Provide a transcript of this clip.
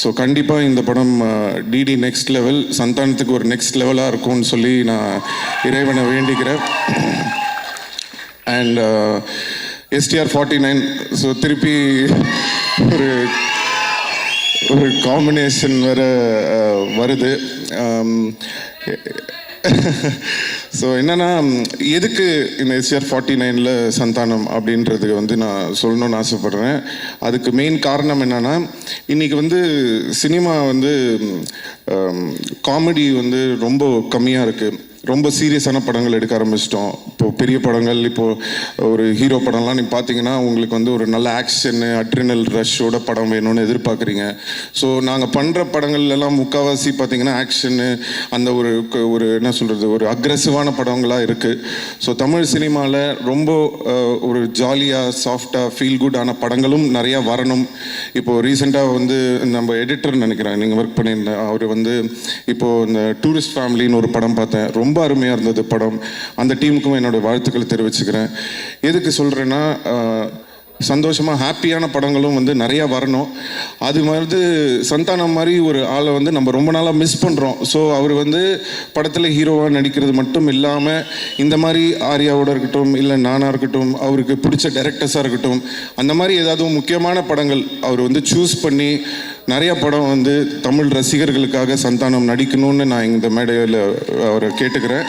So கண்டிப்பாக இந்த படம் டிடி நெக்ஸ்ட் லெவல், சந்தானத்துக்கு ஒரு நெக்ஸ்ட் லெவலாக இருக்கும்னு சொல்லி நான் இறைவனை வேண்டிக்கிறேன். அண்ட் STR49, ஸோ திருப்பி ஒரு காம்பினேஷன் வேறு வருது. ஸோ என்னென்னா, எதுக்கு இந்த STR49 சந்தானம் அப்படின்றதுக்கு நான் சொல்லணும்னு ஆசைப்பட்றேன். அதுக்கு மெயின் காரணம் என்னென்னா, இன்றைக்கி சினிமா காமெடி ரொம்ப கம்மியாக இருக்குது. ரொம்ப சீரியஸான படங்கள் எடுக்க ஆரம்பிச்சிட்டோம். இப்போது பெரிய படங்கள், இப்போது ஒரு ஹீரோ படம்லாம் நீங்கள் பார்த்தீங்கன்னா உங்களுக்கு ஒரு நல்ல ஆக்ஷனு, அட்ரினல் ரஷ்ஷோட படம் வேணும்னு எதிர்பார்க்குறீங்க. ஸோ நாங்கள் பண்ணுற படங்கள்லாம் முக்கால்வாசி பார்த்தீங்கன்னா ஆக்ஷனு, அந்த ஒரு என்ன சொல்கிறது, ஒரு அக்ரெசிவான படங்களாக இருக்குது. ஸோ தமிழ் சினிமாவில் ரொம்ப ஒரு ஜாலியாக சாஃப்டாக ஃபீல் குட்டான படங்களும் நிறையா வரணும். இப்போது ரீசெண்டாக நம்ம எடிட்டர்னு நினைக்கிறேன், நீங்கள் ஒர்க் பண்ணியிருந்தேன், அவர் இப்போது இந்த டூரிஸ்ட் ஃபேமிலின்னு ஒரு படம் பார்த்தேன். ரொம்ப அருமையாக இருந்தது படம். அந்த டீமுக்கும் என்னோடய வாழ்த்துக்களை தெரிவிச்சுக்கிறேன். எதுக்கு சொல்கிறேன்னா, சந்தோஷமாக ஹாப்பியான படங்களும் நிறையா வரணும். அது சந்தானம் மாதிரி ஒரு ஆளை நம்ம ரொம்ப நாளாக மிஸ் பண்ணுறோம். ஸோ அவர் படத்தில் ஹீரோவாக நடிக்கிறது மட்டும் இல்லாமல் இந்த மாதிரி ஆர்யாவோட இருக்கட்டும், இல்லை நானாக இருக்கட்டும், அவருக்கு பிடிச்ச டைரக்டர்ஸாக இருக்கட்டும், அந்த மாதிரி ஏதாவது முக்கியமான படங்கள் அவர் சூஸ் பண்ணி நிறைய படம் தமிழ் ரசிகர்களுக்காக சந்தானம் நடிக்கணும்னு நான் இந்த மேடையில் அவரை கேட்டுக்கிறேன்.